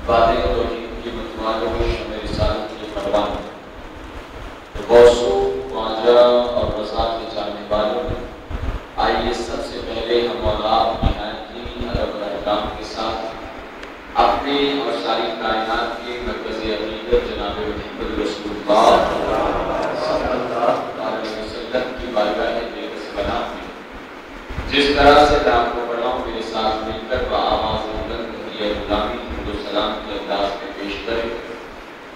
باتیں توحید کی متوالوں شمع رسالت کے پروان غوثو خواجہ اور رضا کے جاننے والوں نے آئیے سب سے پہلے ہم اور آپ نہایت کی ادب و احترام کے ساتھ اپنے اور ساری کائنات کے مرکز عقیدت جناب محمد رسول اللہ صلی اللہ علیہ وسلم کی بارگاہ بےکس بنا میں جس طرح سے میں آپ کو پڑھاؤں میرے ساتھ مل کر بآواز بلند یہ غلامی درود و سلام کے انداز میں پیش کریں.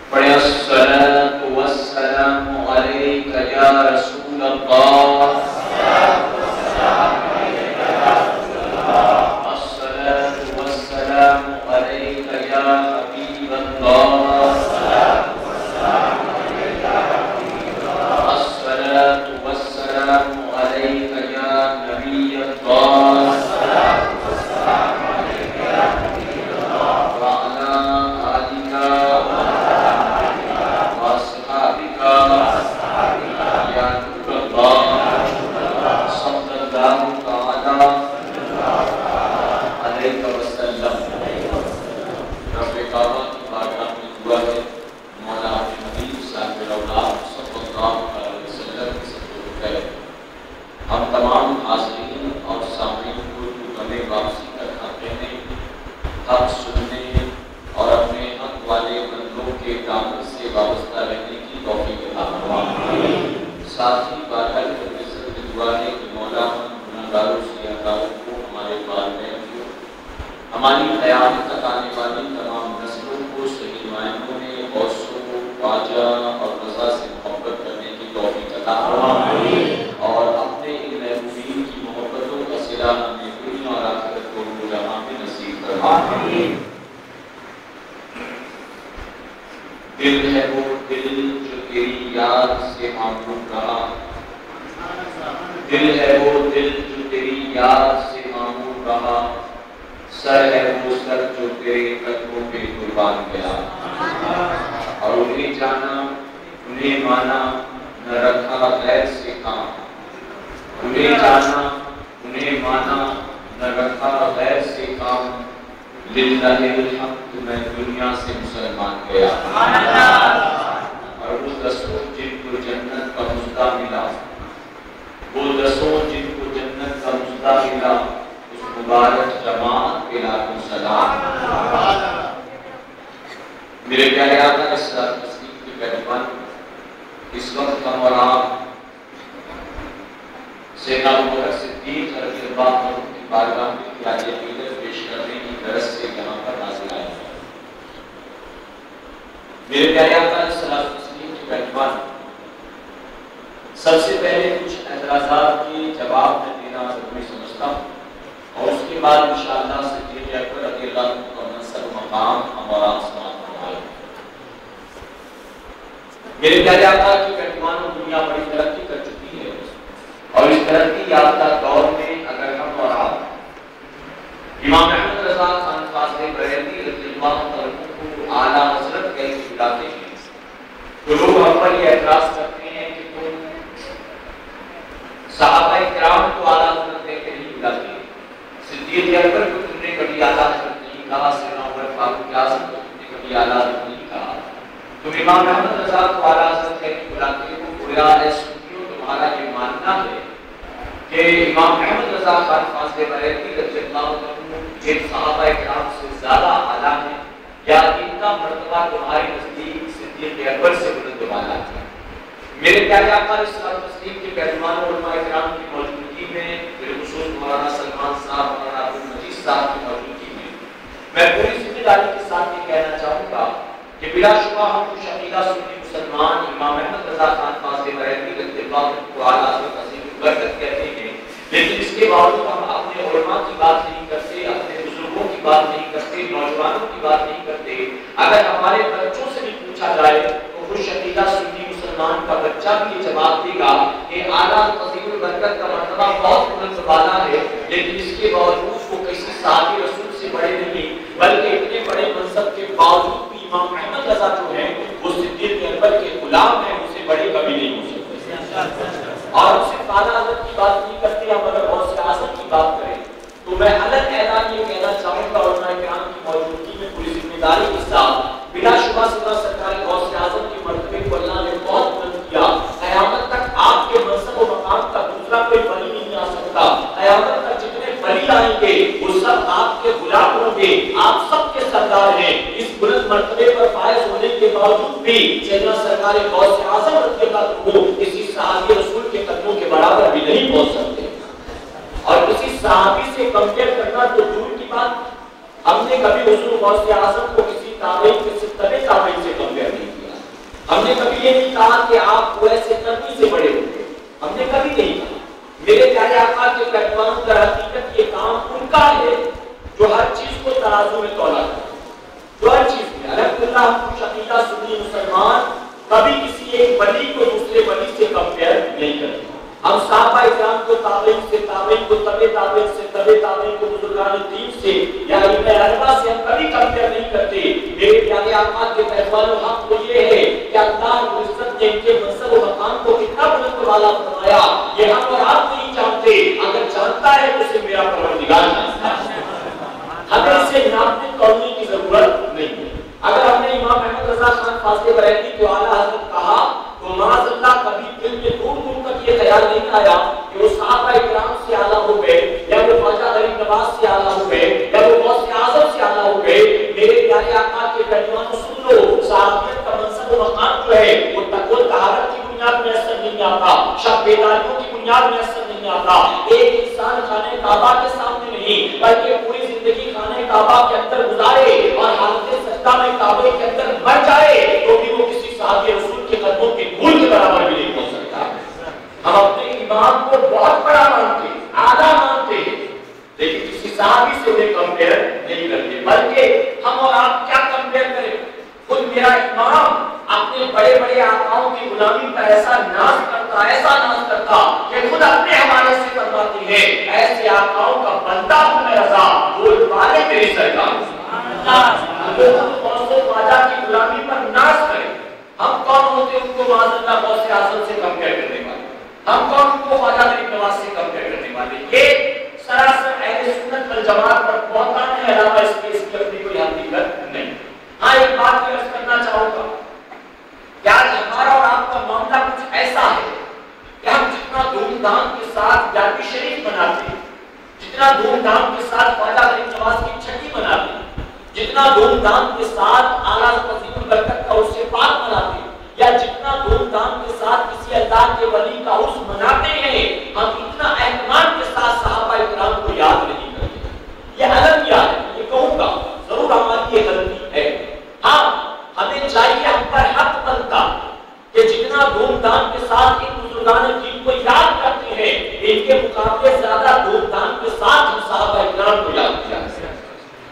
پڑھیں الصلاۃ والسلام علیک یا رسول اللہ، الصلاۃ والسلام علیک یا حبیب اللہ، الصلاۃ والسلام علیک یا نبی اللہ، ہم تمام حاضرین اور سامعین کو جو ہمیں واپسی کا کھاتے ہیں حق سننے اور اپنے حق والے بندوں کے دامن سے وابستہ رہنے کی توفیق عطا فرمائے. ساتھ ہی بارگاہ عزت میں دعا ہے کہ مولا ہم گناہگاروں سے ہٹاؤ کو ہمارے والدین کو ہماری قیامت تک آنے والی تمام نسلوں کو صحیح معنوں میں غوثوں خواجہ اور رضا سے محبت کرنے کی توفیق عطا فرمائے اور اپنے ان محبوبین کی محبتوں کا صلہ ہمیں دنیا اور آخرت کو نور جہاں میں نصیب فرمائے. دل ہے وہ دل جو تیری یاد سے معمور رہا، دل ہے وہ دل جو تیری یاد سے معمور رہا، سر ہے وہ سر جو تیرے قدموں پہ قربان گیا، اور انہیں جانا انہیں مانا نہ رکھا غیر سے کام، انہیں جانا انہیں مانا نہ رکھا غیر سے کام، للہ الحمد میں دنیا سے مسلمان گیا. اور وہ دسوں جن کو جنت کا مژدہ ملا، وہ دسوں جن کو جنت کا مژدہ ملا، اس مبارک جماعت کے لاکھوں سلام. میرے پیارے آقا علیہ السلام کی پہلوان اس وقت ہم اور آپ سیدنا ابوبکر صدیق رضی اللہ عنہ کی بارگاہ میں خراج عقیدت پیش کرنے کی غرض سے یہاں پر حاضر آئے ہیں. میرے پیارے آقا علیہ السلام کی پہلوان سب سے پہلے کچھ اعتراضات کے جواب میں دینا ضروری سمجھتا ہوں اور اس کے بعد انشاءاللہ صدیق اکبر رضی اللہ عنہ کا منصب مقام ہم اور آپ سماعت فرمائیں. میرے پیارے آقا کی پہلوانوں دنیا بڑی ترقی کر چکی ہے اور اس ترقی یافتہ دور میں اگر ہم اور آپ امام احمد رضا خان فاضل بریلوی رضی اللہ عنہ کو اعلیٰ حضرت کہہ کے بلاتے ہیں تو لوگ ہم پر یہ اعتراض کرتے ہیں کہ تم صحابہ کرام کو اعلیٰ حضرت کہہ کے نہیں بلاتے، صدیق اکبر کو تم نے کبھی اعلیٰ حضرت نہیں کہا، سیدنا عمر فاروق اعظم کو تم نے کبھی اعلیٰ حضرت نہیں کہا، تم امام احمد رضا کو اعلیٰ حضرت کہہ کے بلاتے ہو. گویا ہے سنیوں تمہارا یہ ماننا ہے کہ امام احمد رضا خان فاضل بریلوی رضی اللہ عنہ جن صحابہ کرام سے زیادہ اعلیٰ ہیں یا ان کا مرتبہ تمہاری نزدیک صدیق اکبر سے بلند والا ہے. میرے پیارے آقا علیہ السلام کے پہلوان علماء کرام کی موجودگی میں بالخصوص مولانا سلمان صاحب مولانا عبد المجید صاحب کی موجودگی میں میں پوری ذمہ داری کے ساتھ یہ کہنا چاہوں گا کہ بلا شبہ ہم خوش عقیدہ سنی مسلمان امام احمد رضا خان فاضل بریلوی رضی اللہ عنہ کو اعلیٰ حضرت عظیم البرکت کہتے ہیں، لیکن اس کے باوجود ہم اپنے علماء کی بات نہیں کرتے، اپنے بزرگوں کی بات نہیں کرتے، نوجوانوں کی بات نہیں کرتے. اگر ہمارے بچوں سے بھی پوچھا جائے تو خوش عقیدہ سنی مسلمان کا بچہ بھی یہ جواب دے گا کہ اعلیٰ عظیم البرکت کا مرتبہ بہت بلند والا ہے، لیکن اس کے باوجود وہ کسی صحابی رسول سے بڑے نہیں بلکہ اتنے بڑے منصب کے باوجود بھی امام احمد رضا جو ہیں وہ صدیق اکبر کے غلام ہیں، اسے بڑے کبھی نہیں ہو سکتے. اور اس سے اعلیٰ حضرت کی بات نہیں کرتے، ہم اگر غوث اعظم کی بات کریں تو میں الگ اعلان یہ کہنا چاہوں گا علماء کرام کی موجودگی میں پوری ذمہ داری شفا سیدھا سرکار غوث اعظم کے مرتبے کو اللہ نے بہت بلند کیا. قیامت تک آپ کے منصب و مقام کا دوسرا کوئی ولی نہیں آ سکتا. قیامت تک جتنے ولی آئیں گے وہ سب آپ کے غلام ہوں گے. آپ سب کے سردار ہیں. اس بلند مرتبے پر فائز ہونے کے باوجود بھی سیدنا سرکار غوث اعظم رضی اللہ عنہ کسی صحابی رسول کے قدموں کے برابر بھی نہیں پہنچ سکتے. اور کسی صحابی سے کمپیئر کرنا تو دور کی بات. ہم نے کبھی حضور غوث اعظم کو کسی تابعین کے تبع تابعین سے کمپیئر نہیں کیا. ہم نے کبھی یہ نہیں کہا کہ آپ ویسے کرنی سے بڑے ہوتے. ہم نے کبھی نہیں کہا. میرے پیارے آقا کے پیغام در حقیقت یہ کام ان کا ہے جو ہر چیز کو ترازو میں تولا کرے. جو ہر چیز میں الحمدللہ ہم کچھ عقیدہ سنی مسلمان کبھی کسی ایک ولی کو دوسرے ولی سے کمپیئر نہیں کرتے. ہم صحابہ اکرام کو تابعین سے تابعین کو تبع تابعین سے تبع تابعین کو بزرگان دین سے یا علم اربع سے ہم کبھی کمپیئر نہیں کرتے. میرے پیارے آقا کے پیغام حق تو یہ ہے کہ اللہ رب العزت نے ان کے منصب و مقام کو کتنا بلند والا فرمایا یہ ہم اور آپ نہیں جانتے. اگر جانتا ہے تو اسے میرا پروردگار جانتا ہے. ہمیں اسے ناپنے توڑنے کی ضرورت نہیں ہے. اگر ہم نے امام احمد رضا خان فاضل بریلوی کو اعلیٰ حضرت کہا تو معاذ اللہ کبھی دل میں دور دور تک یہ خیال نہیں آیا کہ وہ صحابہ اکرام سے اعلیٰ ہو گئے یا وہ خواجہ غریب نواز سے اعلیٰ ہو گئے یا وہ غوث اعظم سے اعلیٰ ہو گئے. میرے پیارے آقا کے پیغام سن لو. صحابیت کا منصب و مقام جو ہے وہ تقوی طہارت کی بنیاد میں اثر نہیں آتا. شب بیداریوں کی بنیاد میں اثر نہیں آتا. ایک انسان خانہ کعبہ کے سامنے نہیں بلکہ پوری زندگی خانہ کعبہ کے اندر گزارے اور حالت سجدہ میں کعبے کے اندر مر جائے تو بھی وہ کسی صحابی رسول کے قدموں کے دھول کے برابر بھی نہیں پہنچ سکتا. ہم اپنے امام کو بہت بڑا مانتے اعلیٰ مانتے ہیں لیکن کسی صحابی سے انہیں کمپیئر نہیں کرتے. بلکہ ہم اور آپ کیا کمپیئر کریں. خود میرا امام اپنے بڑے بڑے آقاؤں کی غلامی پر ایسا ناز کرتا کہ خود اپنے حوالے سے فرماتے ہیں ایسے آقاؤں کا بندہ ہوں میں رضا بول والے میری سرکار. خواجہ کی غلامی پر ناز کریں. ہم کون ہوتے ان کو معاذ اللہ غوث اعظم سے کمپیئر کرنے والے. ہم کون ان کو خواجہ غریب نواز سے کمپیئر کرنے والے. یہ سراسر اہل سنت والجماعت پر بہتان ہے. علاوہ اس کے اپنی کوئی حقیقت نہیں. ہاں ایک بات کی عرض کرنا چاہوں گا کہ آج ہمارا اور آپ کا معاملہ کچھ ایسا ہے کہ ہم جتنا دھوم دھام کے ساتھ یادی شریف مناتے ہیں جتنا دھوم دھام کے ساتھ خواجہ غریب نواز کی چھٹی مناتے ہیں جتنا دھوم دھام کے ساتھ اعلیٰ تقسیم البرکت کا عرس پاک مناتے ہیں یا جتنا دھوم دھام کے ساتھ کسی اللہ کے ولی کا عرس مناتے ہیں ہم اتنا اہتمام کے ساتھ صحابہ اکرام کو یاد نہیں کرتے. یہ الگ یاد ہے. یہ کہوں گا ضرور ہماری یہ غلطی ہے. ہاں ہمیں چاہیے ہم پر حق بنتا کہ جتنا دھوم دھام کے ساتھ ان بزرگان دین کو یاد کرتے ہیں ان کے مقابلے زیادہ دھوم دھام کے ساتھ ہم صحابہ اکرام کو یاد کیا.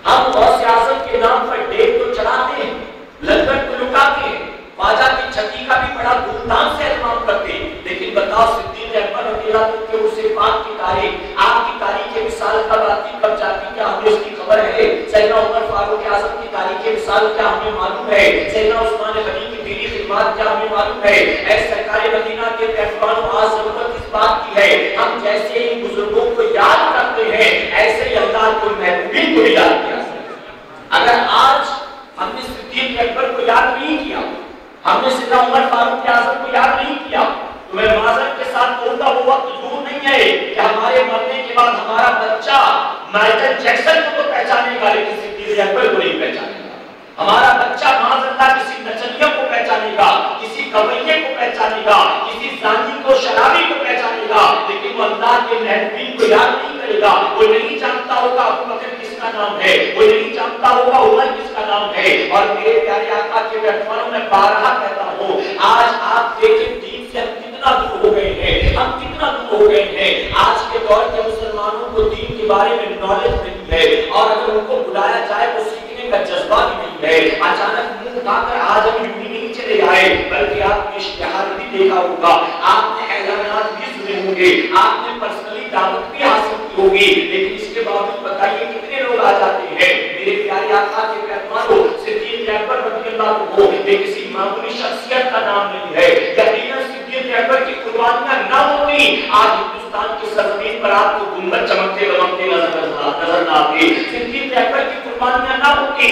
ہم غوث اعظم کے نام پر ڈیک تو چڑھاتے ہیں لنگر کو لٹاتے ہیں خواجہ کی چھٹی کا بھی بڑا دھوم دھام سے اہتمام کرتے ہیں لیکن بتاؤ صدیق اکبر رضی اللہ عنہ کے عرس پاک کی تاریخ آپ کی تاریخ مثال کب آتی کب جاتی کیا ہمیں اس کی خبر ہے. سیدنا عمر فاروق اعظم کی تاریخ مثال کیا ہمیں معلوم ہے. سیدنا عثمان غنی کی دینی خدمات کیا ہمیں معلوم ہے. اے سرکار مدینہ کے پیغام آج ضرورت اس بات کی ہے ہم جیسے ان بزرگوں کو یاد کرتے ہیں ایسے ہی اللہ کو محبوبین کو یاد کیا. اگر آج ہم نے صدیق اکبر کو یاد نہیں کیا ہم نے سیدنا عمر فاروق اعظم کو یاد نہیں کیا تو میں معذرت کے ساتھ کہوں گا وہ وقت دور نہیں ہے کہ ہمارے مرنے کے بعد ہمارا بچہ مائیکل جیکسن کو تو پہچانے گا لیکن صدیق اکبر کو نہیں پہچانے گا. ہمارا بچہ معاذ اللہ کسی نچنیہ کو پہچانے گا کسی گویے کو پہچانے گا کسی زانی کو شرابی کو پہچانے گا لیکن وہ اللہ کے محبوبین کو یاد نہیں کرے گا. وہ نہیں جانتا ہوگا ابو بکر کس کا نام ہے وہ نہیں جانتا ہوگا عمر کس کا نام ہے. اور میرے پیارے آقا کے پیغاموں میں بارہا کہتا ہوں آج آپ دیکھیں دین سے ہم کتنا دور ہو گئے ہیں. ہم کتنا دور ہو گئے ہیں. آج کے دور کے مسلمانوں کو دین کے بارے میں نالج نہیں ہے اور اگر ان کو بلایا جائے تو سیکھنے کا جذبہ بھی نہیں ہے. اچانک منہ اٹھا کر آج ہم یوں نہیں چلے آئے بلکہ آپ نے اشتہار بھی دیکھا ہوگا آپ نے اعلانات بھی سنے ہوں گے آپ نے پرسنلی دعوت بھی حاصل کی ہوگی لیکن اس کے باوجود بتائیے کتنے لوگ آ جاتے ہیں. میرے پیارے آقا کے پیغاموں صدیق اکبر رضی اللہ عنہ یہ کسی معمولی شخصیت کا نام نہیں ہے. یقیناً صدیق اکبر کی قربانیاں نہ ہوتی آج ہندوستان کی سرزمین پر آپ کو گنبد چمکتے دمکتے نظر نہ آتے. صدیق اکبر کی قربانیاں نہ ہوتی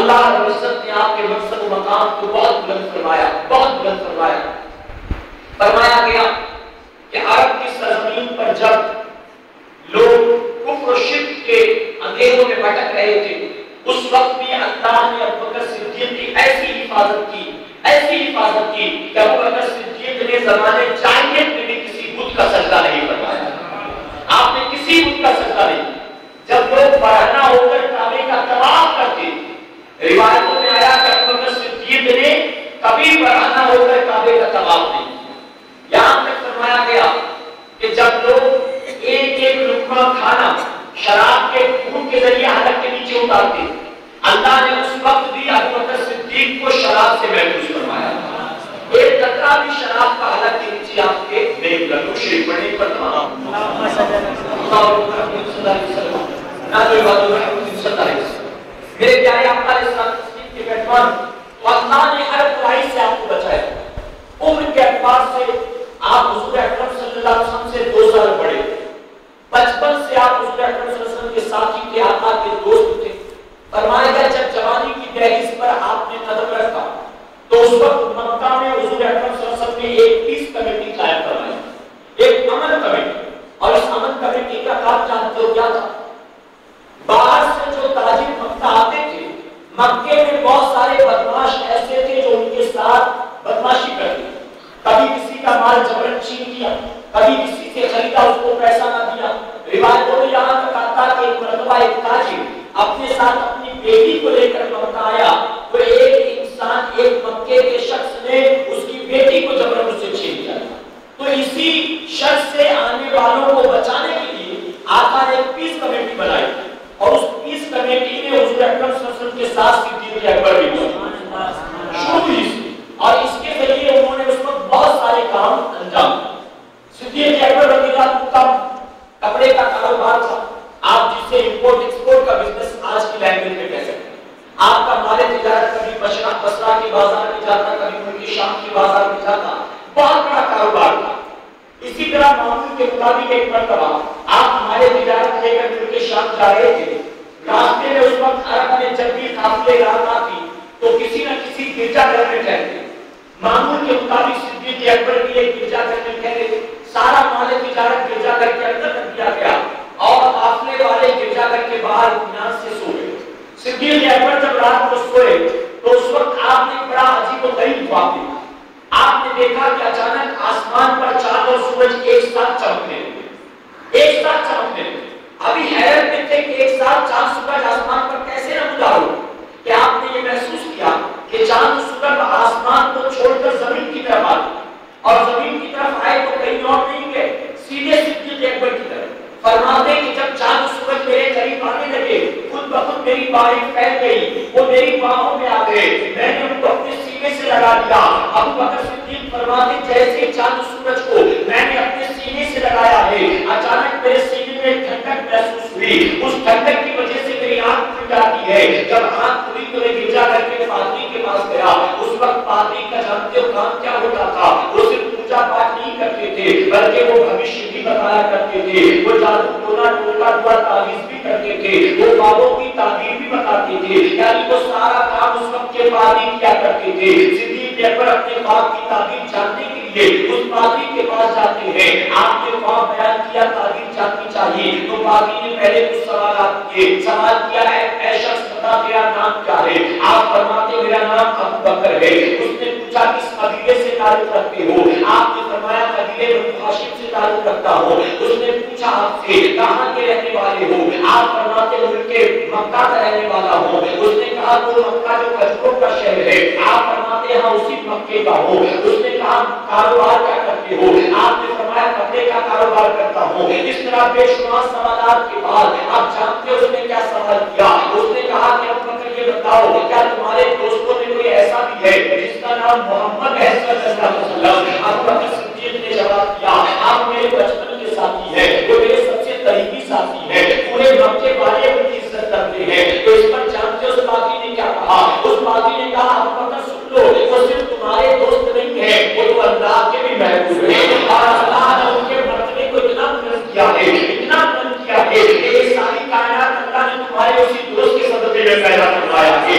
اللہ رب العزت نے آپ کے منصب و مقام کو بہت بلند فرمایا، بہت بلند فرمایا۔ فرمایا گیا کہ عرب کی سرزمین پر جب لوگ کفر و شرک کے اندھیروں میں بھٹک رہے تھے، اس وقت بھی اللہ نے ابوبکر صدیق کی ایسی حفاظت کی، ایسی حفاظت کی کہ ابوبکر صدیق نے زمانے جاہلیت میں بھی کسی بت کا سجدہ نہیں فرمایا۔ آپ نے کسی بت کا سجدہ نہیں۔ جب لوگ برہنہ ہو کر کعبے کا طواف کرتے، روایتوں میں آیا کہ ابوبکر صدیق نے کبھی برہنہ ہو کر کعبے کا طواف نہیں کیا۔ یہاں تک فرمایا گیا کہ جب لوگ ایک ایک لقمہ کھانا شراب کے خون کے ذریعے حلق کے نیچے اتارتے، اللہ نے اس وقت بھی ابوبکر صدیق کو شراب سے محفوظ فرمایا۔ ایک قطرہ بھی شراب کا حلق کے نیچے آپ کے نہیں لگو شریف پڑھنے پر تمام میرے پیارے آقا علیہ السلام کے بیٹھوان، تو اللہ نے ہر برائی سے آپ کو بچایا۔ عمر کے اعتبار سے آپ حضور اکرم صلی اللہ علیہ وسلم سے 2 سال بڑے، بچپن سے آپ حضور اکرم صلی اللہ علیہ وسلم کے ساتھی کے آقا کے دوست تھے۔ فرمایا گیا جب جوانی کی دہلیز پر آپ نے قدم رکھا تو اس وقت مکہ میں حضور اکرم صلی اللہ علیہ وسلم نے ایک پیس کمیٹی قائم کروائی، ایک امن کمیٹی، اور اس امن کمیٹی کا کام جانتے ہو کیا تھا؟ باہر سے جو تاجر مکہ آتے تھے، مکے میں بہت سارے بدماش ایسے تھے جو ان کے ساتھ بدماشی کرتے، کبھی کسی کا مال جبرن چھین لیا، کبھی کسی سے خریدا اس کو پیسہ نہ دیا۔ روایتوں میں یہاں تک آتا کہ ایک مرتبہ ایک تاجر اپنے ساتھ اپنی بیٹی کو لے کر مکہ آیا، تو ایک انسان، ایک مکے کے شخص نے اس کی بیٹی کو جبرن اس سے چھین لیا۔ تو اسی شخص سے آنے والوں کو بچانے کے لیے آقا نے ایک پیس کمیٹی بنائی، اور اس پیس کمیٹی نے حضور اکرم صلی اللہ علیہ وسلم کے ساتھ صدیق اکبر بھی شروع کی، اور اس کے ذریعے انہوں نے اس وقت بہت سارے کام انجام دیے۔ صدیق اکبر رضی اللہ عنہ کا کپڑے کا کاروبار تھا، آپ جسے امپورٹ ایکسپورٹ کا بزنس آج کی لینگویج میں کہہ سکتے ہیں۔ آپ کا مال تجارت کبھی بصرہ کے بازار میں جاتا، کبھی ملک شام کے بازار میں جاتا، بہت بڑا کاروبار تھا۔ اسی طرح معمول کے مطابق ایک مرتبہ آپ ہمارے تجارت لے کر ملک شام جا رہے تھے، راستے میں اس وقت عرب میں جب بھی قافلے رات آتی تو کسی نہ کسی گرجا گھر میں ٹھہرتے۔ معمول کے مطابق صدیق اکبر بھی ایک گرجا گھر میں ٹھہرے، سارا مال تجارت گرجا گھر کے اندر رکھ دیا گیا، اور قافلے والے گرجا گھر کے باہر اطمینان سے سو گئے۔ صدیق اکبر جب رات کو سوئے تو اس وقت آپ نے بڑا عجیب و غریب خواب دیکھا۔ آپ نے دیکھا کہ اچانک آسمان پر چاند اور سورج ایک ساتھ چمکنے لگے، ایک ساتھ چمکنے لگے۔ ابھی حیرت میں تھے کہ ایک ساتھ چاند سورج آسمان پر کیسے نمودار ہو، کہ آپ نے یہ محسوس کیا کہ چاند سورج آسمان کو چھوڑ کر زمین کی طرف آئے، اور زمین کی طرف آئے تو کہیں اور نہیں گئے، سیدھے صدیق اکبر کی طرف۔ فرماتے کہ جب چاند سورج میرے قریب آنے لگے، خود بخود میری باہیں پھیل گئی، وہ میری باہوں میں آ گئے، میں نے ان کو اپنے سینے سے لگا لیا۔ ابوبکر صدیق فرماتے جیسے چاند سورج کو میں نے اپنے سینے سے لگایا ہے، اچانک میرے سینے میں ٹھنڈک محسوس ہوئی، اس ٹھنڈک کی وجہ سے میری آنکھ کھل جاتی ہے۔ جب آنکھ کھلی تو میں گرجا گھر کے پادری کے پاس گیا۔ اس وقت پادری کا جانتے ہو کام کیا ہوتا تھا؟ وہ صرف پوجا پاٹ نہیں کرتے تھے بلکہ وہ بھوشیہ بھی بتایا کرتے تھے، وہ جادو ٹونا ٹوٹا ہوا تعویذ بھی کرتے تھے، وہ خوابوں کی تعبیر بھی بتاتے تھے، یعنی وہ سارا کام اس وقت کے پادری کیا کرتے تھے۔ صدیق اکبر اپنے خواب کی تعبیر جاننے کے لیے اس پادری کے پاس جاتے ہیں۔ آپ نے خواب بیان کیا، تعبیر جاننی چاہیے، تو پادری نے پہلے کچھ سوالات کیے۔ سوال کیا ہے، اے شخص بتا تیرا نام کیا ہے؟ آپ فرماتے میرا نام ابوبکر ہے۔ اس نے پوچھا کس قبیلے سے تعلق رکھتے ہو؟ آپ نے فرمایا قبیلے بنو ہاشم سے تعلق رکھتا ہوں۔ اس نے پوچھا آپ سے کہاں کے رہنے والے ہو؟ آپ فرماتے ملک مکہ کا رہنے والا ہوں۔ اس نے کہا تو مکہ جو کھجوروں کا شہر ہے؟ آپ فرماتے ہاں اسی مکے کا ہوں۔ اس نے کہا کاروبار کیا کرتے ہو؟ آپ نے فرمایا کپڑے کا کاروبار کرتا ہوں۔ اس طرح بے شمار سوالات کے بعد آپ جانتے ہو اس نے کیا سوال کیا؟ اس نے کہا کہ ابوبکر یہ بتاؤ کیا تمہارے دوستوں میں کوئی ایسا بھی ہے جس کا نام محمد ہے صلی اللہ علیہ وسلم؟ ابوبکر صدیق نے جواب دیا آپ میرے بچپن کے ساتھی ہیں، وہ میرے سب سے قریبی ساتھی ہیں، پورے مکے والے ان کی عزت کرتے ہیں۔ تو اس پر جانتے ہو اس پادری نے کیا کہا؟ اس پادری نے کہا ابوبکر سن لو، وہ صرف تمہارے دوست نہیں ہیں، وہ تو اللہ کے بھی محبوب ہیں، اور اللہ نے ان کے مرتبے کو اتنا بلند کیا ہے، اتنا بلند کیا ہے کہ یہ ساری کائنات اللہ نے تمہارے اسی دوست کے صدقے میں پیدا کروایا ہے۔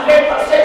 100%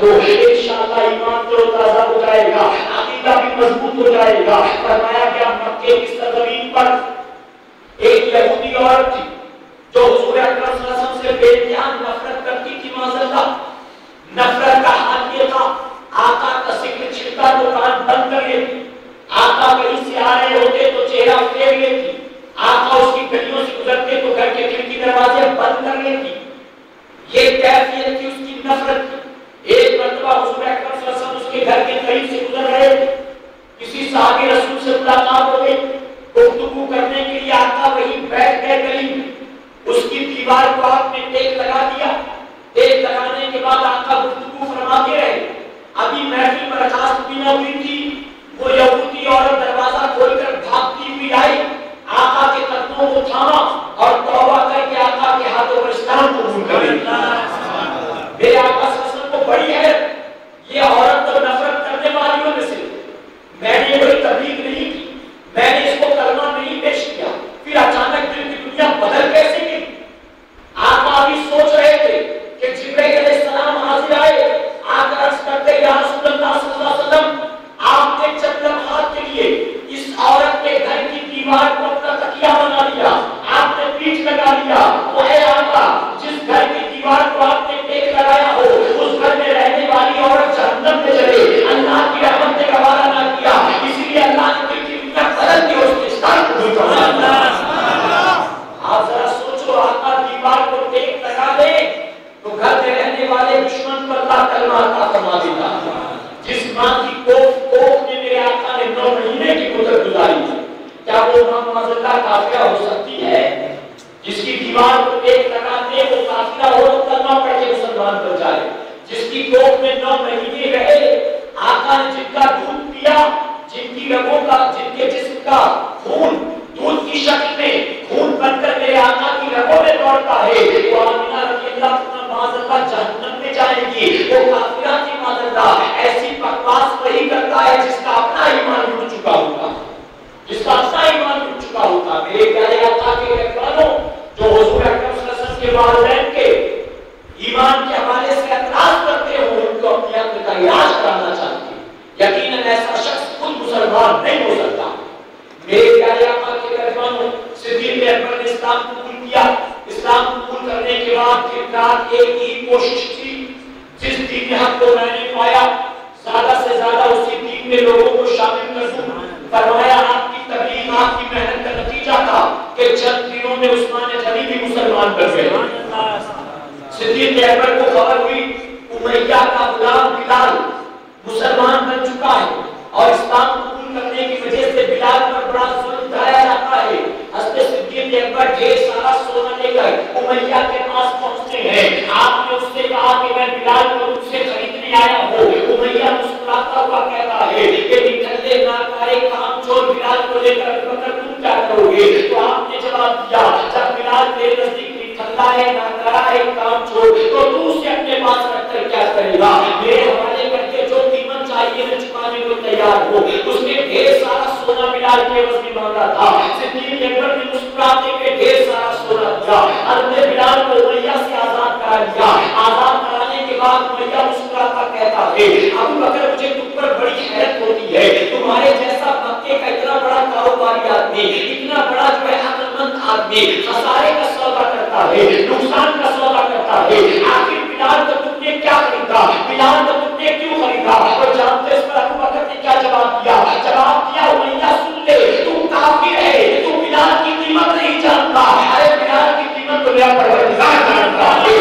چلو انشاءاللہ ایمان تو تازہ ہو جائے گا، عقیدہ بھی مضبوط ہو جائے گا۔ فرمایا گیا مکے کی سرزمین پر ایک یہودی عورت تھی جو حضور اکرم صلی اللہ علیہ وسلم سے بے انتہا نفرت کرتی تھی، معذاللہ نفرت کا حال یہ تھا آقا کا ذکر چھڑتا تو کان بند کر لیتی، آقا کہیں سے آ رہے ہوتے تو چہرہ پھیر لیتی، آقا اس کی گلیوں سے گزرتے تو گھر کے کھڑکی دروازے بند کر لیتی۔ یہ کیفیت تھی اس کی نفرت کی۔ ایک مرتبہ حضور اکرم صلی اللہ علیہ وسلم اس کے گھر کے قریب سے گزر رہے تھے، کسی صحابی رسول سے ملاقات ہو گئی، گفتگو کرنے کے لیے آقا وہیں بیٹھ گئے قریب، اس کی دیوار کو آپ نے ٹیک لگا دیا، ٹیک لگانے کے بعد آقا گفتگو فرماتے رہے۔ ابھی محفل پر خاص بھی نہ ہوئی تھی، وہ یہودی عورت دروازہ کھول کر بھاگتی ہوئی آئی، آقا کے قدموں کو تھاما اور توبہ کر کے آقا کے ہاتھوں پر اسلام قبول کر لیا۔ میرے آقا صلی اللہ علیہ وسلم کو بڑی ہے یہ عورت تو نفرت کرنے والیوں میں سے، میں نے کوئی تبلیغ نہیں کی، میں نے اس کو کلمہ نہیں پیش کیا، پھر اچانک دل کی دنیا بدل کیسے گئی؟ آقا ابھی سوچ رہے تھے کہ جبرائیل علیہ السلام حاضر آئے، آ کر عرض کرتے یا رسول اللہ صلی اللہ علیہ وسلم آپ نے چند لمحات کے لیے اس عورت کے گھر کی دیوار کو اپنا تکیہ بنا لیا، آپ نے پیٹھ لگا لیا، وہ اے آقا جس گھر کی دیوار کو آپ نے ٹیک لگایا ہو اس گھر میں رہنے والی عورت جہنم میں چلے، اللہ کی رحمت نے گوارا نہ کیا، اسی لیے اللہ نے دل کی دنیا بدل دی، اس کے اسلام قبول کر لیا۔ آپ ذرا سوچو آقا دیوار کو ٹیک لگا دے تو گھر میں رہنے والے دشمن پر اللہ کلمہ عطا فرما دیتا۔ جس ماں کی کوکھ میں میرے آقا نے 9 مہینے کی مدت گزاری تھی، کیا وہ ماں معذاللہ کافرہ ہو سکتی ہے؟ جس کی دیوار کو ٹیک لگا دے وہ کافرہ ہو تو کلمہ پڑھ کے مسلمان بن جائے، جس کی کوکھ میں 9 مہینے رہے، آقا نے جن کا دودھ پیا، جن کی رگوں کا، جن کے جسم کا خون دودھ کی شکل میں خون بن کر میرے آقا کی رگوں میں دوڑتا ہے، وہ آمینہ رضی اللہ عنہا معذاللہ جہنم میں جائے گی، وہ کافرہ کی معذاللہ ایسی بکواس وہی کرتا ہے جس کا اپنا ایمان ٹوٹ چکا ہوگا، جس کا اپنا ایمان ٹوٹ چکا ہوگا۔ میرے پیارے آقا کے رہبرانوں جو حضور اکرم صلی اللہ علیہ وسلم کے والدین کے ایمان کے حوالے سے اعتراض کرتے ہو ان کو اپنی عقل کا علاج کرانا چاہتے ہیں، یقیناً ایسا شخص خود مسلمان نہیں ہو سکتا۔ میرے پیارے آقا کے رہبرانوں صدیق اکبر نے اسلام قبول کیا، اسلام قبول کرنے کے بعد دن رات ایک ہی کوشش کی، جس دین حق کو میں نے پایا زیادہ سے زیادہ اسی دین میں لوگوں کو شامل کر دوں۔ فرمایا آپ کی تبلیغ آپ کی محنت کا نتیجہ تھا کہ چند دنوں میں عثمان غنی بھی مسلمان بن گئے۔ صدیق اکبر کو خبر ہوئی امیہ کا غلام بلال مسلمان بن چکا ہے اور اسلام قبول کرنے کی وجہ سے بلال پر بڑا ظلم ڈھایا جاتا ہے۔ حضرت صدیق اکبر ڈھیر سارا سونا لے کر امیہ کے پاس پہنچتے ہیں، آپ نے اس سے کہا کہ میں بلال کو تجھ سے خریدنے آیا ہوں۔ امیہ مسکراتا ہوا کہتا ہے کہ نکلے ناکارے کام چور بلال کو لے کر ابوبکر تم کیا کرو گے؟ تو آپ نے جواب دیا جب بلال تیرے نزدیک نکلا ہے ناکارا ہے کام چور تو تو اسے اپنے پاس رکھ کر کیا کرے گا؟ میرے حوالے کر کے جو قیمت چاہیے میں چکانے کو تیار ہوں۔ اس نے ڈھیر سارا سونا بلال کے عوض میں مانگا تھا، صدیق اکبر نے مسکراتے ہوئے ڈھیر سارا سونا دیا، حضرت بلال کو امیہ سے آزاد کرا دیا۔ آزاد کرانے کے بعد امیہ مسکراتا کہتا ہے ابوبکر مجھے تم پر بڑی حیرت ہوتی ہے، تمہارے جیسا مکے کا اتنا بڑا کاروباری آدمی، اتنا بڑا جو ہے عقل مند آدمی خسارے کا سودا کرتا ہے، نقصان کا سودا کرتا ہے، آخر بلال کو تم نے کیا خریدا؟ بلال کو تم نے کیوں خریدا؟ اور جانتے اس پر ابوبکر نے کیا جواب دیا؟ جواب دیا امیہ سن لے، تم کافر ہے، تم بلال کی قیمت نہیں جانتا، ارے بلال کی قیمت تو میرا پروردگار جانتا ہے۔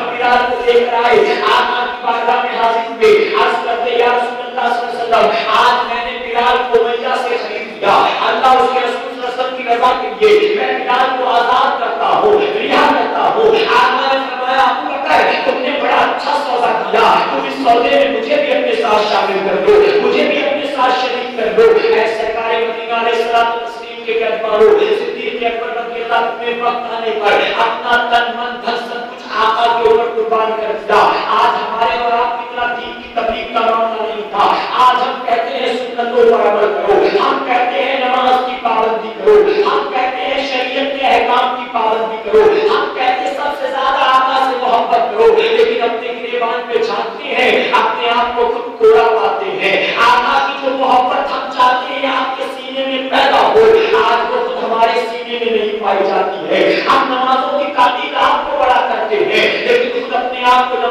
بلال کو لے کر آئے، آقا کی بارگاہ میں حاضر ہوئے، عرض کرتے یا رسول اللہ صلی اللہ علیہ وسلم آج میں نے بلال کو امیہ سے خرید لیا، اللہ اس کے رسول صلی اللہ علیہ وسلم کی رضا کے لیے میں بلال کو آزاد کرتا ہوں، رہا کرتا ہوں۔ آقا نے فرمایا ابوبکر تم نے بڑا اچھا سودا کیا، تم اس سودے میں مجھے بھی اپنے ساتھ شامل کر دو، مجھے بھی اپنے ساتھ شریک کر دو۔ اے سرکار مدینہ علیہ الصلوۃ والتسلیم کے کہباروں صدیق اکبر رضی اللہ عنہ نے وقت آنے پر اپنا تن من دھن سب کچھ آقا کے اوپر قربان کر دیا۔ آج ہمارے اور آپ کی طرح دین کی تبلیغ کا معاملہ نہیں تھا، آج ہم کہتے ہیں سنتوں پر عمل کرو، ہم کہتے ہیں نماز کی پابندی کرو، ہم کہتے ہیں شریعت کے احکام کی پابندی کرو، ہم کہتے ہیں سب سے زیادہ آقا سے محبت کرو، لیکن اپنے گریبان پہ جھانکتے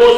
2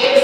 6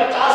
50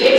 6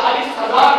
40,000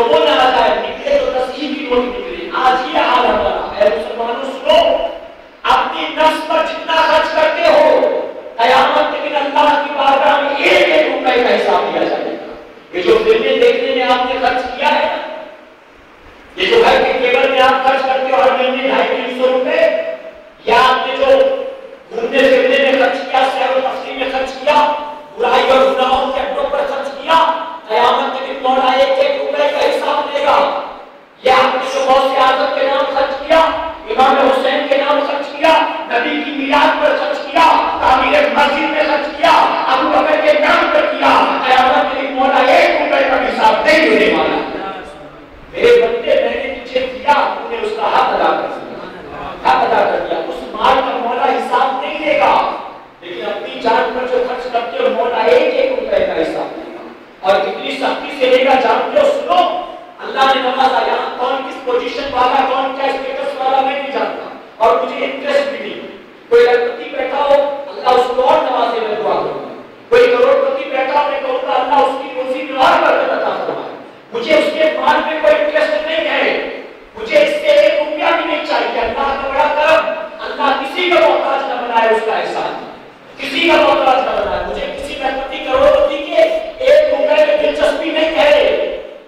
تو وہ ناجائز نکلے تو 10 ہی کی نوٹ نکلے. آج یہ حال ہمارا ہے. مسلمانوں سنو، اپنی نفس پر جتنا خرچ کرتے ہو قیامت کے دن اللہ کی بارگاہ میں 1 روپے کا حساب دیا جائے گا. یہ جو فلمیں دیکھنے میں آپ نے خرچ کیا ہے، یہ جو گھر کے کیبل میں آپ خرچ کرتے ہو ہر مہینے 250-300 روپے، یا آپ نے جو گھومنے پھرنے میں خرچ کیا، سیر و تفریح میں خرچ کیا، برائی اور گناہوں کے اڈوں پر خرچ کیا، قیامت کے دن مولا 1 روپے کا حساب دے گا. یا آپ نے جو غوث اعظم کے نام خرچ کیا، امام حسین کے نام خرچ کیا، نبی کی میلاد پر خرچ کیا، تعمیر مسجد میں خرچ کیا، ابو بکر کے نام پر کیا، قیامت کے دن مولا 1 روپے کا حساب نہیں دینے والا. میرے بندے، میں نے تجھے دیا، تو نے اس کا حق ادا کر دیا، حق ادا کر دیا. اس مال کا مولا حساب نہیں دے گا، لیکن اپنی جان پر جو خرچ کرتے ہو مولا 1 روپے کا حساب دے گا. اور کتنی سختی سے لے گا جانتے ہو؟ سنو، اللہ نے نوازا. یہاں کون کس پوزیشن والا، کون کیا اسٹیٹس والا میں نہیں جانتا، اور مجھے انٹرسٹ بھی نہیں. کوئی لکھپتی بیٹھا ہو، اللہ اس کو اور نوازے، میں دعا کروں گا. کوئی کروڑپتی بیٹھا ہو، میں کہوں گا اللہ اس کی روزی میں اور برکت عطا فرمائے. مجھے اس کے مال میں کوئی انٹرسٹ نہیں ہے، مجھے اس سے 1 روپیہ بھی نہیں چاہیے. اللہ کا بڑا کرم، اللہ کسی کا محتاج نہ بنائے، اس کا احسان کسی کا محتاج نہ بنائے. مجھے کسی لکھپتی کروڑپتی کے 1 روپے میں دلچسپی نہیں ہے،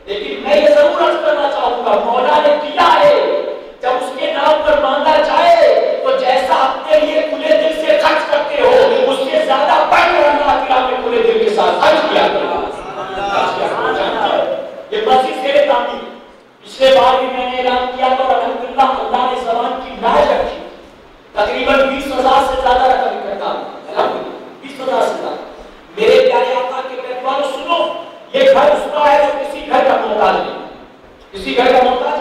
لیکن میں یہ ضرور عرض کرنا چاہوں گا، مولا نے کیا ہے، جب اس کے نام پر مانگا جائے تو جیسا اپنے لیے کھلے دل سے خرچ کرتے ہو، اس سے زیادہ بڑھ کر اللہ کی راہ میں کھلے دل کے ساتھ خرچ کیا کرو. یہ مسجد سے تعمیر پچھلے بار بھی میں نے اعلان کیا تھا، اور الحمدللہ اللہ نے زبان کی لاج رکھی. تقریباً 20,000 سے زیادہ رقم اکٹھا ہوئی، الحمدللہ 20,000 سے زیادہ. میرے پیارے آقا کے پیروانوں سنو، یہ گھر اس کا ہے جو کسی گھر کا محتاج نہیں، کسی گھر کا محتاج.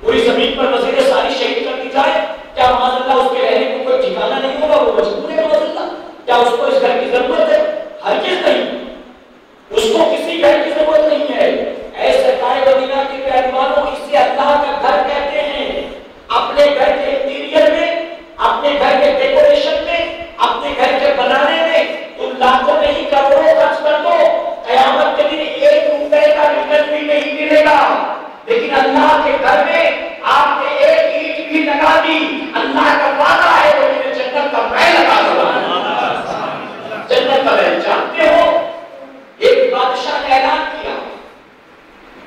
پوری زمین پر مسجد ساری شہید کر دی جائے، کیا معاذ اللہ اس کے رہنے کو کوئی ٹھکانہ نہیں ہوگا؟ وہ مجبور ہے معاذ اللہ. کیا اس کو اس گھر کی ضرورت ہے؟ ہرگز نہیں، اس کو کسی گھر کی ضرورت نہیں ہے. اے سرکار مدینہ کے پیروانوں، اسے اللہ کا گھر کہتے ہیں. اپنے گھر کے انٹیریئر میں، اپنے گھر کے ڈیکوریشن میں، اپنے گھر کے بنانے میں تم لاکھوں نہیں کروڑوں خرچ کر دو، قیامت کے دن 1 روپے کا ریٹرن بھی نہیں ملے گا. لیکن اللہ کے گھر میں آپ نے 1 اینٹ بھی لگا دی، اللہ کا وعدہ ہے وہ تمہیں جنت کا محل لگا دے. جنت کا محل جانتے ہو، ایک بادشاہ نے اعلان کیا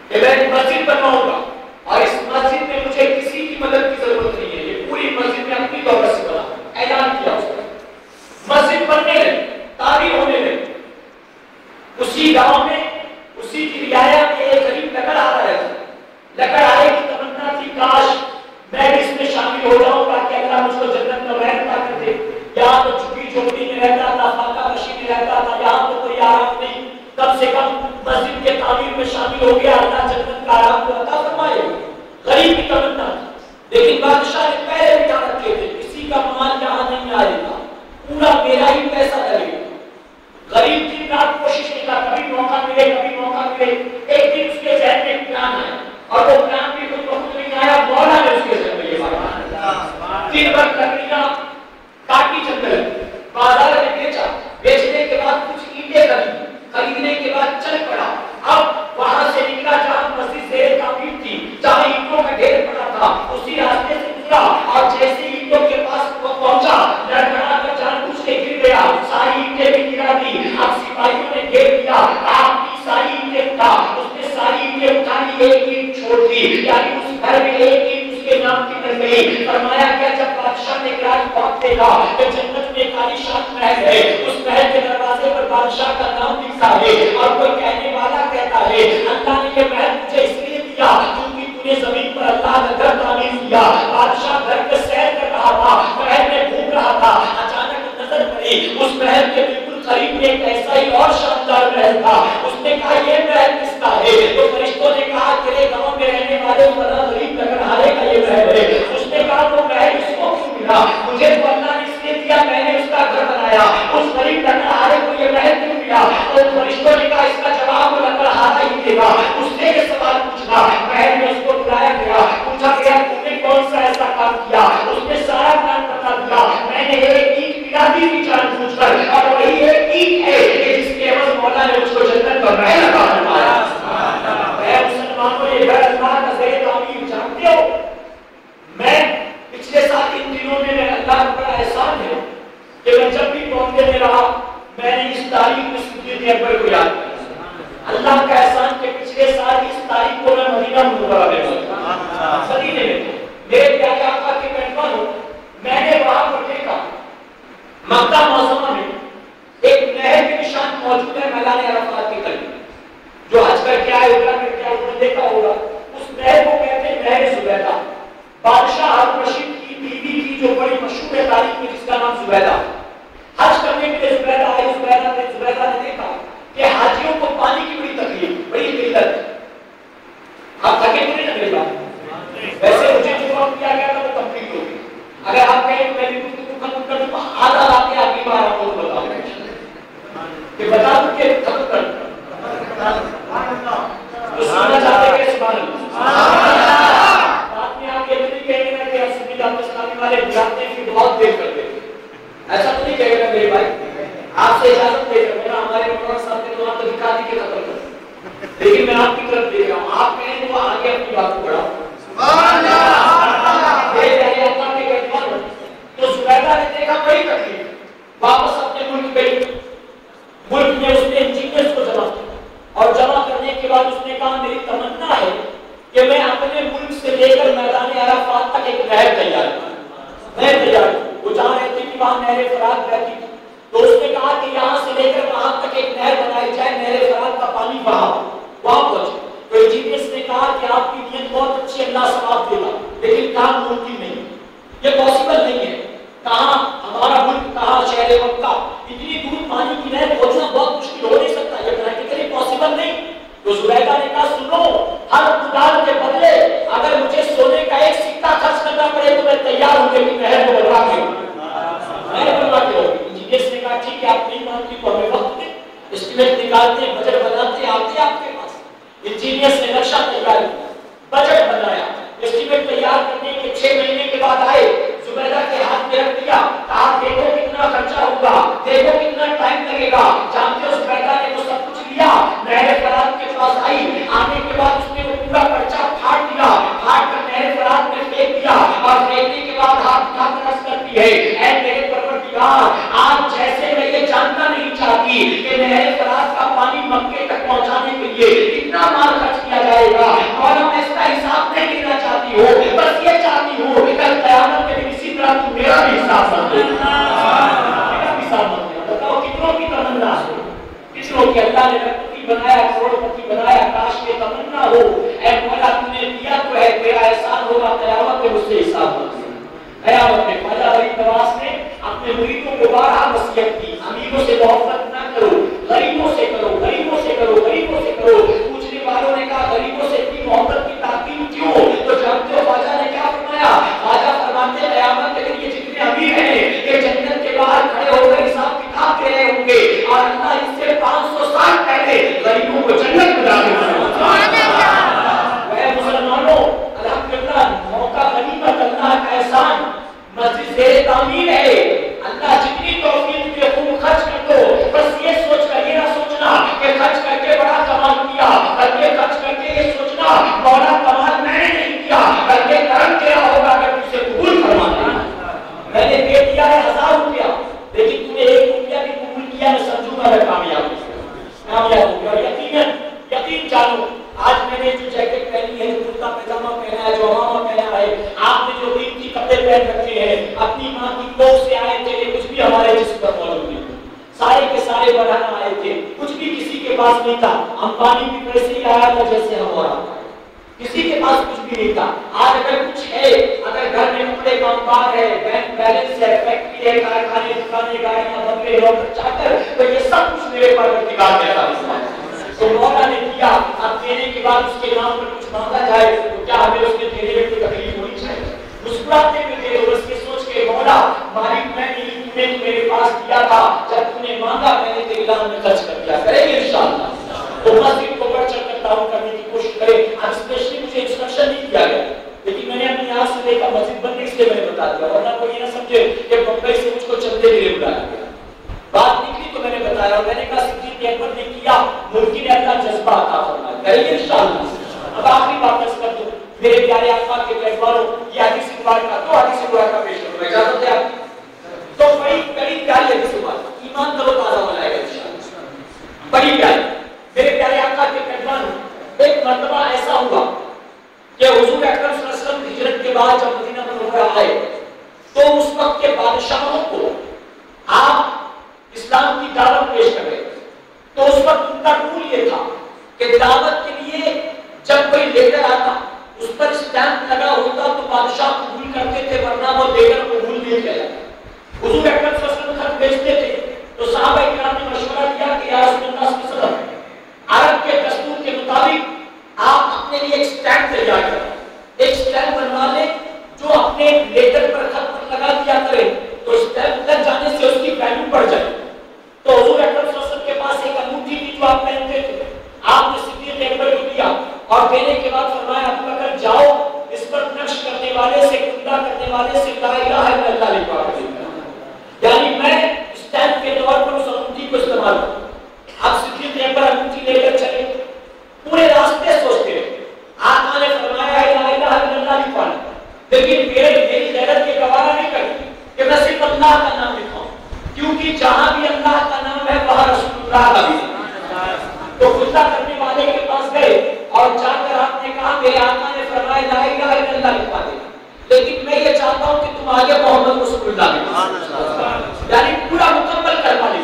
کہ میں ایک مسجد بنواؤں گا، اور اس مسجد میں مجھے کسی کی مدد کی ضرورت نہیں ہے، یہ پوری مسجد میں اپنی دولت سے بنا. اعلان کیا اس نے، مسجد بننے لگی، تعمیر ہونے لگی. اسی گاؤں میں، اسی کی رعایا میں ایک غریب لکڑ آ رہا ہے. لکڑ آنے کی تمنا تھی کاش میں بھی اس میں شامل ہو جاؤں تاکہ اللہ مجھ کو جنت میں رہنے عطا کر دے. یہاں تو جھکی جھوپڑی میں رہتا تھا، فاقہ کشی میں رہتا تھا، یہاں تو کوئی آرام نہیں. کم سے کم مسجد کے تعمیر میں شامل ہو گیا، اللہ جنت کا آرام کو عطا فرمائے. غریب کی تمنا تھی، لیکن بادشاہ نے پہلے بھی کہا رکھے تھے کسی کا مال یہاں نہیں آئے گا، پورا میرا ہی پیسہ لگے گا. غریب دن رات کوشش نہیں کرتا، کبھی موقع ملے کبھی موقع ملے. ایک دن اس کے ذہن میں پلان آیا، اور وہ پلان بھی خود بخود نہیں آیا، مولا نے اس کے ذہن میں یہ بات دن بھر لکڑیاں کاٹی جنگل بازار میں بیچا، بیچنے کے بعد کچھ اینٹیں خریدنے کے بعد چل پڑا. اب وہاں سے نکلا جہاں مسجد زیر تعمیر تھی، جہاں اینٹوں کا ڈھیر پڑا تھا، اسی راستے سے گزرا، اور جیسے اینٹوں کے پاس پہنچا لڑکھڑا کر جان بوجھ کے گر گیا، ساری اینٹیں بھی گرا دی. اب سپاہیوں نے گھیر لیا، آپ کی ساری اینٹیں اٹھا، اس نے ساری اینٹیں اٹھا لی، ایک اینٹ چھوڑ دی، یعنی اس گھر میں ایک اینٹ اس کے نام کی لگ گئی. فرمایا کیا جب بادشاہ نے راج بہت دیکھا کہ جنت میں ایک عالیشان محل ہے، اس محل کے دروازے پر بادشاہ کا نام لکھا ہے، اور کوئی کہنے والا کہتا ہے اللہ نے یہ محل مجھے اس لیے دیا کیونکہ تو نے زمین پر اللہ کا گھر تعمیر کیا. بادشاہ گھر پہ سیر کر رہا تھا، محل میں گھوم رہا تھا، اچانک نظر پڑی اس محل کے بالکل قریب میں ایک ایسا ہی اور شاندار محل تھا. اس نے کہا یہ محل کس کا ہے؟ تو فرشتوں نے کہا تیرے گاؤں میں رہنے والے فلاں غریب لکڑہارے کا یہ محل ہے. اس نے کہا وہ محل اس کو کیوں ملا؟ مجھے تو اللہ نے اس لیے دیا، میں نے اس کا گھر بنایا، اس غریب لکڑہارے کو یہ محل کیوں ملا؟ تو فرشتوں نے کہا اس کا جواب اللہ کا احسان کے پچھلے سال 20 تاریخ کو میں مدینہ منورہ میں تھا، مدینے میں میرے پیارے آقا کے پیغمبروں، میں نے وہاں پر دیکھا مکہ معظمہ میں ایک نہر کے نشان موجود ہے میدان عرفات کے قریب، جو حج کر کے آئے عمرہ کر کے آئے دیکھا ہوگا، اس نہر کو کہتے ہیں نہر زبیدہ، بادشاہ ہارون رشید کی بیوی کی جو بڑی مشہور ہے تاریخ میں جس کا نام زبیدہ، حج کرنے کے لیے زبیدہ آئی، زبیدہ نے دیکھا کہ حاجیوں کو پانی کی بڑی تکلیف، بڑی قلت، آپ تھکے تو نہیں نا میری بات، ویسے مجھے جو کام کیا گیا تھا وہ کمپلیٹ ہو گئی، اگر آپ کہیں تو میں نے ختم کر دوں آدھا لاتے اگلی بار آپ کو بتاؤں کہ بتا دوں کہ ختم کر تو سننا چاہتے ہیں سبحان اللہ، بات میں آپ یہ نہیں کہیں گے کہ سنی جاتے اسلامی والے بجاتے ہیں کہ بہت دیر کرتے ہیں، ایسا تو نہیں کہے گا میرے بھائی، آپ سے اجازت دے کر میرا ہمارے مولانا صاحب نے تو وہاں تو دکھا دی کہ ختم کر، لیکن میں آپ کی طرف دے رہا ہوں، آپ کہیں تو آگے اپنی بات کو بڑھاؤ سبحان اللہ، میرے پیارے اللہ کے کہتے تو زبیدہ نے دیکھا بڑی تکلیف، واپس اپنے ملک گئی، ملک میں اس نے انجینئرز کو جمع کیا اور جمع کرنے کے بعد اس نے کہا میری تمنا ہے کہ میں اپنے ملک سے لے کر میدان عرفات تک ایک نہر تیار کروں، میں تیار کروں، وہ جہاں رہتی تھی وہاں نہر فرات رہتی تھی، تو اس نے کہا کہ یہاں سے لے کر وہاں تک ایک نہر بنائی جائے، نہر فرات کا پانی وہاں پہنچے، تو انجینئرز نے کہا کہ آپ کی نیت بہت اچھی، اللہ ثواب دے گا، لیکن کام ممکن نہیں، یہ پاسبل نہیں ہے، کہاں ہمارا ملک، کہاں شہر مکہ، اتنی دور پانی کی نہر پہنچنا بہت مشکل ہو نہیں سکتا، یہ پریکٹیکلی پاسبل نہیں، تو زبیدہ نے کہا سنو، ہر کنال کے بدلے اگر مجھے سونے کا ایک سکہ خرچ کرنا پڑے تو میں تیار ہوں کہ نہر کو بنوا کے نہر بنوا کے ہوگی، انجینئرز نے کہا ٹھیک ہے آپ نہیں مانتی تو ہمیں وقت دیں، اسٹیمیٹ نکالتے ہیں، بجٹ بناتے ہیں، آتے ہیں آپ کے پاس، انجینئرز نے نقشہ تیار کیا، بجٹ بنایا، اسٹیمیٹ تیار کرنے کے 6 مہینے کے بعد آئے، زبیدہ کے ہاتھ میں رکھ دیا، کہا دیکھو کتنا خرچہ ہوگا، دیکھو کتنا ٹائم لگے گا، جانتے ہو زبیدہ نے وہ سب کچھ لیا، نہر فرات کے پاس آئی، آنے کے بعد اس نے وہ پورا خرچہ پھاڑ دیا، پھاڑ کر نہر فرات میں پھینک دیا، اور پھینکنے کے بعد ہاتھ اٹھا کر عرض کرتی ہے اے میرے پروردگار، آج جیسے میں یہ جاننا نہیں چاہتی کہ نہر فرات کا پانی مکے تک پہنچانے کے لیے کتنا مال خرچ کیا جائے گا، مولا میں اس کا حساب نہیں لینا چاہتی ہوں، بس یہ چاہتی ہوں کہ کل قیامت میں اسی طرح تو میرا بھی حساب مانگے، میرا بھی حساب مانگے، بتاؤ کتنوں کی تمنا ہے، کتنوں کی اللہ نے رکھتی بنایا، کروڑپتی بنایا، کاش یہ تمنا ہو، اے مولا تم نے دیا تو ہے، تیرا احسان ہوگا قیامت میں مجھ سے حساب مانگے، قیامت میں خواجہ غریب نواز نے اپنے مریدوں کو بارہا نصیحت کی، امیروں سے محبت نہ کرو، غریبوں سے کرو، غریبوں سے کرو، غریبوں سے کرو، پوچھنے والوں نے کہا غریبوں سے اتنی محبت کی تاکید کیوں، تو جانتے ہو خواجہ نے کیا فرمایا، خواجہ فرماتے قیامت کے دن یہ جتنے امیر ہیں یہ جنت کے باہر کھڑے ہو کر حساب کتاب دے رہے ہوں گے، اور اللہ اس سے 500 سال پہلے غریبوں کو جنت میں داخل کرے، اے مسلمانوں الحمدللہ موقع غنیمت اللہ کا احسان، مسجد زیر تعمیر ہے، اللہ جتنی توفیق دے خوب خرچ کر دو، بس یہ سوچ کر یہ نہ سوچنا کہ خرچ کر کے بڑا کمال کیا، بلکہ خرچ کر کے یہ سوچنا مولا کمال میں نے نہیں کیا، بلکہ کرم تیرا ہوگا کہ تجھ سے قبول فرما دیا، میں نے دے دیا ہے 1000 روپیہ لیکن تم نے 1 روپیہ بھی قبول کیا، میں سمجھوں گا میں کامیاب ہو گیا، یقین جانو آج میں نے جو جیکٹ پہنی ہے، جو کرتا پاجامہ پہنا ہے، جو عمامہ پہنا ہے، آپ نے جو قیمتی کپڑے پہن رکھے ہیں، اپنی ماں کی کوکھ سے آئے تھے، یہ کچھ بھی ہمارے جسم پر موجود نہیں، سارے کے سارے بڑھانا آئے تھے، کچھ بھی کسی کے پاس نہیں تھا، امبانی بھی ویسے ہی آیا تھا جیسے ہم اور آپ، کسی کے پاس کچھ بھی نہیں تھا، آج اگر کچھ ہے، اگر گھر میں کپڑے کا انبار ہے، بینک بیلنس ہے، فیکٹری ہے، کارخانے، دکانیں، گاڑیاں، بنگلے، نوکر چاکر، تو یہ سب کچھ میرے پروردگار کے عطا ہے، تو مولا نے دیا، اب دینے کے بعد اس کے نام پر کچھ مانگا جائے تو کیا ہمیں اس کے دینے میں کوئی تکلیف ہونی چاہیے، مسکراتے ہوئے دے دو، بس یہ سوچ کے مولا مالک میں نہیں، تم نے تو میرے پاس دیا تھا، جب تم نے مانگا میں نے تیرے نام میں خرچ کر دیا، کریں گے انشاءاللہ، تو مسجد کو بڑھ چڑھ کر تعاون کرنے کی کوشش کریں، اب اسپیشلی مجھے انسٹرکشن نہیں دیا گیا، لیکن میں نے اپنی آنکھ سے دیکھا مسجد بننے اس لیے میں نے بتا دیا، ورنہ کوئی یہ نہ سمجھے کہ بمبئی سے مجھ کو چندے کے لیے بلایا گیا، بات نکلی تو میں نے بتایا، اور میں نے کہا صدیق اکبر نے کیا، ممکن ہے اللہ جذبہ عطا فرمائے، کریں گے انشاءاللہ۔ اب آخری بات کر دوں، میرے پیارے آقا کے پیغمبروں، یہ حدیث مبارک کا 2 حدیث مبارک کا پیش کروں، اجازت ہے آپ کی؟ تو بڑی پیاری حدیث مبارک، ایمان کرو تازہ ہو جائے گا انشاءاللہ، بڑی پیاری، میرے پیارے آقا کے بعد جب مدینہ منورہ آئے تو اس وقت کے بادشاہوں کو آپ اسلام کی دعوت پیش کر رہے تھے، تو اس وقت ان کا رول یہ تھا کہ دعوت کے لیے جب کوئی لیڈر آتا اس پر اسٹیمپ لگا ہوتا تو بادشاہ قبول کرتے تھے، ورنہ وہ لیڈر قبول نہیں کیا جاتا۔ حضور اکرم صلی اللہ علیہ وسلم خط بھیجتے تھے تو صحابہ کرام نے مشورہ دیا کہ یا رسول اللہ صلی اللہ علیہ وسلم عرب کے دستور کے مطابق آپ اپنے لیے ایک اسٹیمپ تیار کریں، ایک اسٹیمپ بنوا لیں جو اپنے لیڈر پر خط پر لگا دیا کرے تو اسٹیمپ لگ جانے سے اس کی ویلیو بڑھ جائے۔ تو حضور اکرم صلی اللہ علیہ وسلم کے پاس ایک انگوٹھی تھی جو آپ پہنتے تھے، آپ نے صدیق اکبر کو دیا اور دینے کے بعد فرمایا ابو بکر جاؤ اس پر نقش کرنے والے سے کندہ کرنے والے سے لا الہ الا اللہ لکھوا کر دے، یعنی میں اسٹیمپ کے طور پر اس انگوٹھی کو استعمال کروں۔ اب صدیق اکبر انگوٹھی لے کر چلے، پورے راستے سوچتے رہے، آقا نے فرمایا لا الہ الا اللہ لکھوا، لیکن میری غیرت یہ گوارا نہیں کرتی کہ میں صرف اللہ کا نام لکھاؤں، کیونکہ جہاں بھی اللہ کا نام ہے وہاں رسول اللہ کا بھی۔ تو خطہ کرنے والے کے پاس گئے اور جا کر آپ نے کہا میرے آقا نے فرمایا لا الہ الا اللہ لکھوا دے، لیکن میں یہ چاہتا ہوں کہ تم آگے محمد رسول اللہ لکھو، یعنی پورا مکمل کروا لے۔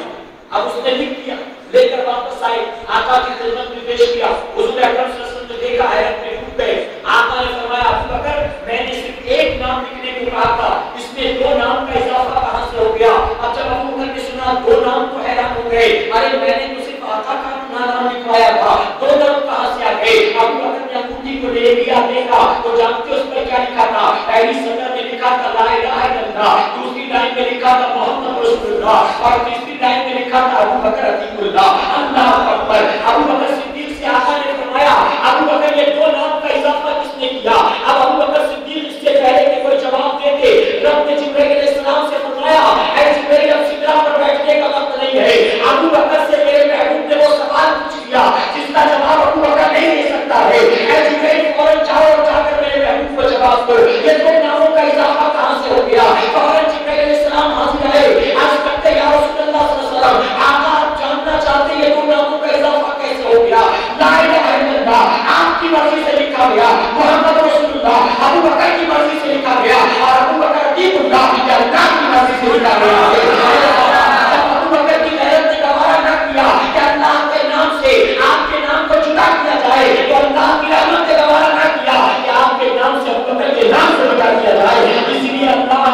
اب اس نے لکھ دیا، لے کر واپس آئے، آقا کی خدمت میں پیش کیا، حضور اکرم صلی اللہ علیہ وسلم نے دیکھا، حیرت میں ڈوب گئے۔ آقا نے فرمایا ابو بکر میں نے صرف ایک نام لکھنے کو کہا تھا، اس میں دو نام کا اضافہ کہاں سے ہو گیا؟ اب جب ابو بکر نے سنا دو نام تو حیران ہو گئے، ارے میں نے تو صرف آقا کا نام لکھوایا تھا، دو نام کہاں سے آ گئے؟ ابو بکر نے انگوٹھی کو لے لیا، دیکھا تو جانتے اس پر کیا لکھا تھا؟ پہلی سطر میں لکھا تھا لا الہ الا اللہ، دوسری لائن میں لکھا تھا محمد رسول اللہ، اور تیسری لائن میں لکھا تھا ابو بکر عتیق اللہ۔ اللہ اکبر! ابو بکر صدیق سے آقا نے فرمایا ابو بکر یہ دو نام کا اضافہ کس نے کیا؟ اب ابو بکر صدیق اس سے پہلے کہ کوئی جواب دے دے، رب نے جبرائیل علیہ السلام سے فرمایا اے جبرائیل اب سدرہ پر بیٹھنے کا وقت نہیں ہے۔ ابو بکر سے میرے محبوب نے وہ سوال پوچھ لیا جس کا جواب ابو بکر نہیں دے سکتا ہے، اے جبرائیل فوراً جاؤ اور جا کر میرے محبوب کو جواب دو یہ دو ناموں کا اضافہ کہاں سے ہو گیا؟ فوراً جبرائیل علیہ السلام حاضر آئے، عرض کرتے یا رسول اللہ صلی اللہ علیہ وسلم آقا آپ جاننا چاہتے یہ دو ناموں کا اضافہ کیسے ہو گیا؟ لا الہ الا اللہ آپ کی مرضی سے لکھا گیا، محمد رسول اللہ ابو بکر کی مرضی سے لکھا گیا، اور ابو بکر عتیق اللہ اللہ کی مرضی سے لکھا گیا۔ ابو بکر کی غیرت نے گوارا نہ کیا کہ اللہ کے نام سے آپ کے نام کو جدا کیا جائے، تو اللہ کی رحمت نے گوارا نہ کیا کہ آپ کے نام سے ابو بکر کے نام سے جدا کیا جائے، اس لیے اللہ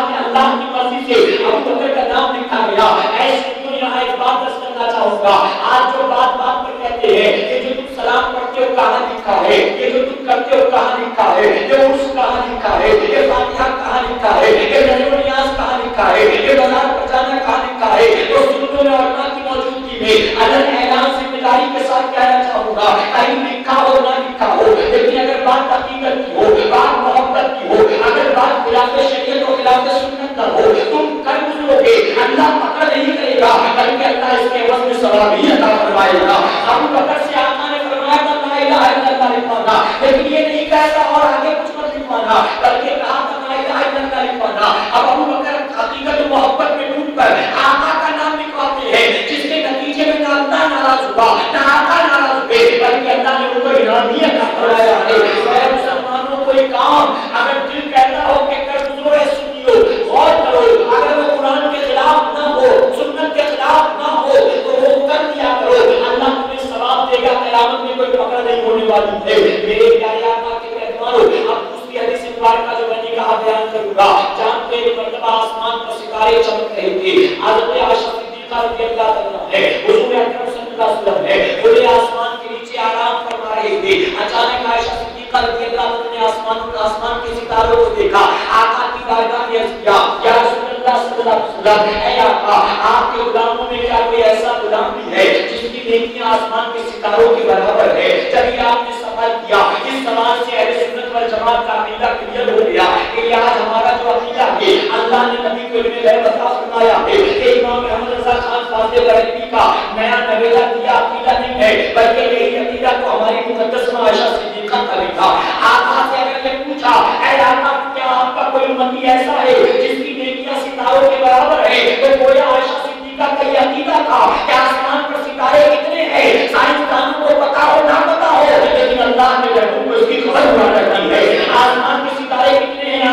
کی مرضی سے ابو بکر کا نام لکھا گیا۔ ایسے کیوں یہاں ایک بات دس کرنا چاہوں گا، آج جو بات پر کہتے ہیں کہ جو تم سلام پڑھتے ہو کہاں لکھا ہے، یہ جو تم کرتے ہو کہاں لکھا ہے، یہ عرس کہاں لکھا ہے، یہ فاتحہ کہاں لکھا ہے، یہ نظر و نیاز کہاں لکھا ہے، یہ بازار پر جانا کہاں لکھا ہے، تو سنتوں میں علماء کی موجودگی میں علن اعلان ذمہ داری کے ساتھ کہنا چاہوں گا کہیں لکھا ہو نہ لکھا ہو، لیکن اگر بات حقیقت کی ہو، بات محبت کی ہو، اگر بات خلاف شریعت و خلاف سنت نہ ہو، تم کر گزرو گے اللہ پکڑ نہیں کرے گا بلکہ اللہ اس کے عوض میں ثواب ہی عطا فرمائے گا۔ ابو بکر سے آقا نے فرمایا تھا لا الہ الا اللہ لکھوانا، لیکن یہ نہیں کہتا اور آگے کچھ مت لکھوانا، بلکہ کہا تھا لا الہ الا اللہ لکھوانا۔ اب ابو بکر حقیقت و محبت میں ڈوب کر آقا کا نام لکھواتے ہیں، جس کے نتیجے میں نہ اللہ ناراض ہوا نہ آقا ناراض ہوئے، بلکہ اللہ نے ان کو انعام ہی عطا فرمایا ہے۔ اے مسلمانوں کو یہ کام اگر دل کہتا ہو کہ کر گزرو اے سنیو، غور کرو، اگر وہ قرآن کے خلاف نہ ہو، سنت کے خلاف نہ ہو تو وہ کر دیا کرو، اللہ تمہیں ثواب دے گا، قیامت میں کوئی پکڑ نہیں ہونے والی ہے۔ میرے پیارے آقا کے مہمانوں، اب دوسری حدیث مبارکہ جو میں نے کہا بیان کروں گا، جانتے ہیں مرتبہ آسمان پر ستارے چمک رہے تھے، حضرت عائشہ صدیقہ رضی اللہ عنہا ہے، حضور اکرم صلی اللہ علیہ وسلم ہے، پورے آسمان کے نیچے آرام فرما رہے تھے، اچانک عائشہ صدیقہ رضی اللہ عنہا نے آسمان کے ستاروں کو دیکھا، آقا کی بارگاہ میں عرض کیا یا رسول اللہ صلی اللہ علیہ وسلم، اے آقا آپ کے غلاموں میں کیا کوئی ایسا غلام بھی ہے جس کی نیکیاں آسمان کے ستاروں کے برابر ہے؟ جب یہ آپ نے سوال کیا، اس سوال سے اہل سنت والجماعت کا عقیدہ کلیئر ہو گیا کہ آج ہمارا جو عقیدہ ہے اللہ نے نبی کو علم غیب عطا فرمایا ہے کہ امام احمد رضا خان فاضل بریلوی کا نیا نویلا کیا عقیدہ نہیں ہے، بلکہ یہی عقیدہ تو ہماری مقدس ماں عائشہ صدیقہ کا بھی تھا۔ آقا سے اگر یہ پوچھا اے آقا کیا آپ کا کوئی امتی ایسا ہے جس کی نیکیاں ستاروں کے برابر ہے، تو گویا عائشہ صدیقہ کا یہ عقیدہ تھا کہ آسمان پر ستارے کتنے ہیں سائنسدانوں کو پتا ہو نہ پتا ہو، لیکن اللہ نے محبوب کو اس کی خبر ہوا کرتی ہے۔ آسمان کے ستارے کتنے ہیں